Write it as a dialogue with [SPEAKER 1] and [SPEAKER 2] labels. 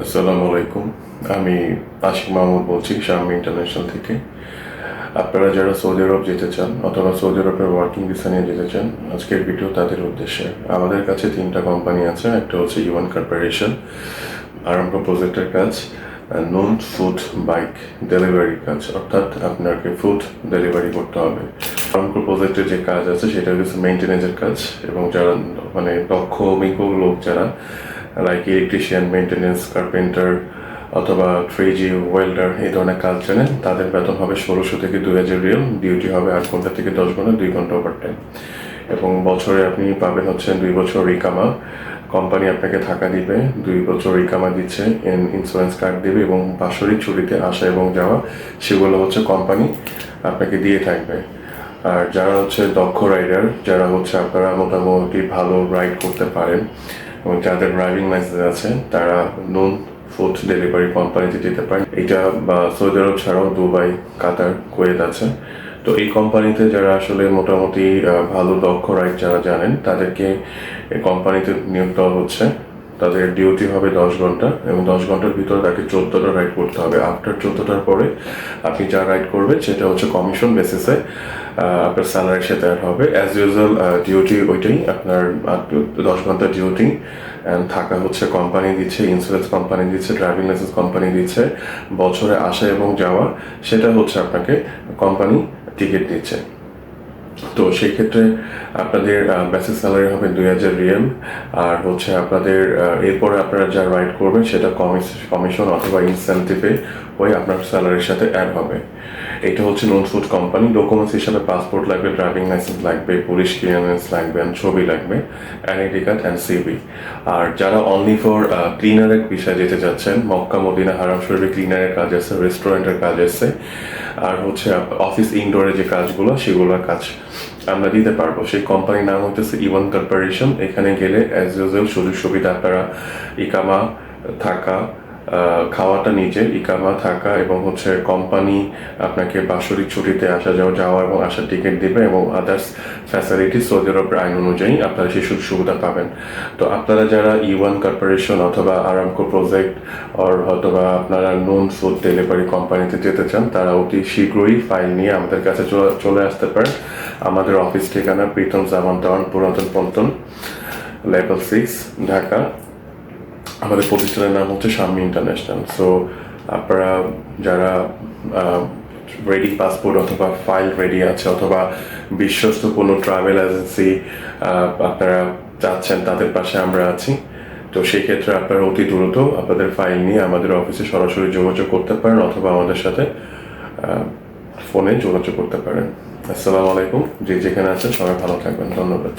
[SPEAKER 1] আসসালামু আলাইকুম। আমি আশিক মাহমুদ বলছি শাম্মী ইন্টারন্যাশনাল থেকে। আপনারা যারা সৌদি আরব যেতে চান অথবা সৌদি আরবের ওয়ার্কিং ভিসা নিয়ে যেতে চান, আজকের ভিডিও তাদের উদ্দেশ্যে। আমাদের কাছে 3টা কোম্পানি আছে। একটা হচ্ছে ইওয়ান কর্পোরেশন, আরামকো প্রজেক্টের কাজ, নুন ফুড বাইক ডেলিভারির কাজ, অর্থাৎ আপনাকে ফুড ডেলিভারি করতে হবে। আরামকো প্রজেক্টের যে কাজ আছে সেটা হচ্ছে মেনটেন্যান্সের কাজ, এবং যারা দক্ষ অভিজ্ঞ লোক যারা লাইক ইলেকট্রিশিয়ান, মেনটেন্যান্স, কার্পেন্টার অথবা 3G ওয়েল্ডার এই ধরনের কাজ জানেন, তাদের বেতন হবে 1600 থেকে 2000 রিয়াল। ডিউটি হবে 8 ঘন্টা থেকে 10 ঘন্টা, 2 ঘন্টা ওভার টাইম। এবং বছরে আপনি পাবেন হচ্ছে 2 বছর ইকামা। কোম্পানি আপনাকে থাকা দিবে, 2 বছর ইকামা দিচ্ছে, ইন্স্যুরেন্স কার্ড দিবে, এবং বাৎসরিক ছুটিতে আসা এবং যাওয়া সেগুলো হচ্ছে কোম্পানি আপনাকে দিয়ে থাকবে। আর যারা হচ্ছে দক্ষ রাইডার, যারা হচ্ছে আপনারা মোটামুটি ভালো রাইড করতে পারেন এবং যাদের ড্রাইভিং লাইসেন্স আছে, তারা নুন ফুড ডেলিভারি কোম্পানিতে যেতে পারেন। এটা বা সৌদি আরব ছাড়াও দুবাই, কাতার, কুয়েত আছে। তো এই কোম্পানিতে যারা আসলে মোটামুটি ভালো দক্ষ রাইড যারা জানেন, তাদেরকে এই কোম্পানিতে নিয়োগ দেওয়া হচ্ছে। তাদের ডিউটি হবে 10 ঘন্টা, এবং 10 ঘন্টার ভিতরে তাকে 14টা রাইড করতে হবে। আফটার 14টার পরে আপনি যা রাইড করবেন সেটা হচ্ছে কমিশন বেসিসে আপনার স্যালারির সাথে অ্যাড হবে। অ্যাজ ইউজুয়াল ডিউটি ওইটাই, আপনার 10 ঘন্টা ডিউটি, অ্যান্ড থাকা হচ্ছে কোম্পানি দিচ্ছে, ইন্স্যুরেন্স কোম্পানি দিচ্ছে, ড্রাইভিং লাইসেন্স কোম্পানি দিচ্ছে, বছরে আসা এবং যাওয়া সেটা হচ্ছে আপনাকে কোম্পানি টিকিট দিচ্ছে। তো সেই ক্ষেত্রে আপনাদের বেসিক স্যালারি হবে 2000 রিয়াল। আর হচ্ছে আপনাদের এরপরে আপনারা যা রাইড করবেন সেটা কমিশন অথবা ইনসেন্টিভে হয়ে আপনার স্যালারির সাথে অ্যাড হবে। এটা হচ্ছে নুন ফুড কোম্পানি। ডকুমেন্টস হিসাবে পাসপোর্ট লাগবে, ড্রাইভিং লাইসেন্স লাগবে, পুলিশ ক্লিয়ারেন্স লাগবে, ছবি লাগবে, এনআইডি কার্ড অ্যান্ড সিবি। আর যারা অনলি ফর ক্লিনারের বিষয়ে যেতে চাচ্ছেন, মক্কা মদিনা হারাম শরীফে ক্লিনারের কাজ আছে, রেস্টুরেন্টের কাজ আছে, আর হচ্ছে অফিস ইনডোরের যে কাজগুলো সেগুলোর কাজ আমরা দিতে পারবো। সেই কোম্পানির নাম হচ্ছে ইওয়ান কর্পোরেশন। এখানে গেলে অ্যাজ ইউজুয়াল সুযোগ সুবিধা আপনারা ইকামা, থাকা, খাওয়াটা নিজে, ইকামা, থাকা, এবং হচ্ছে কোম্পানি আপনাকে বাৎসরিক ছুটিতে আসা যাওয়া এবং আসার টিকিট দিবে, এবং আদার্স ফ্যাসিলিটি সৌদি আরবের আইন অনুযায়ী আপনারা সেই সুযোগ সুবিধা পাবেন। তো আপনারা যারা ইওয়ান কর্পোরেশন অথবা আরামকো প্রজেক্ট অথবা আপনারা নুন ফুড ডেলিভারি কোম্পানিতে যেতে চান, তারা অতি শীঘ্রই ফাইল নিয়ে আমাদের কাছে চলে আসতে পারেন। আমাদের অফিস ঠিকানা প্রীতম জামান টাউন, পুরাতন পল্টন, লেভেল 6, ঢাকা। আমাদের প্রতিষ্ঠানের নাম হচ্ছে শাম্মী ইন্টারন্যাশনাল। সো আপনারা যারা রেডি পাসপোর্ট অথবা ফাইল রেডি আছে, অথবা বিশ্বস্ত কোনো ট্রাভেল এজেন্সি আপনারা চাচ্ছেন, তাদের পাশে আমরা আছি। তো সেই ক্ষেত্রে আপনারা অতি দ্রুত আপনাদের ফাইল নিয়ে আমাদের অফিসে সরাসরি যোগাযোগ করতে পারেন, অথবা আমাদের সাথে ফোনে যোগাযোগ করতে পারেন। আসসালামু আলাইকুম। যে যেখানে আছেন সবাই ভালো থাকবেন। ধন্যবাদ।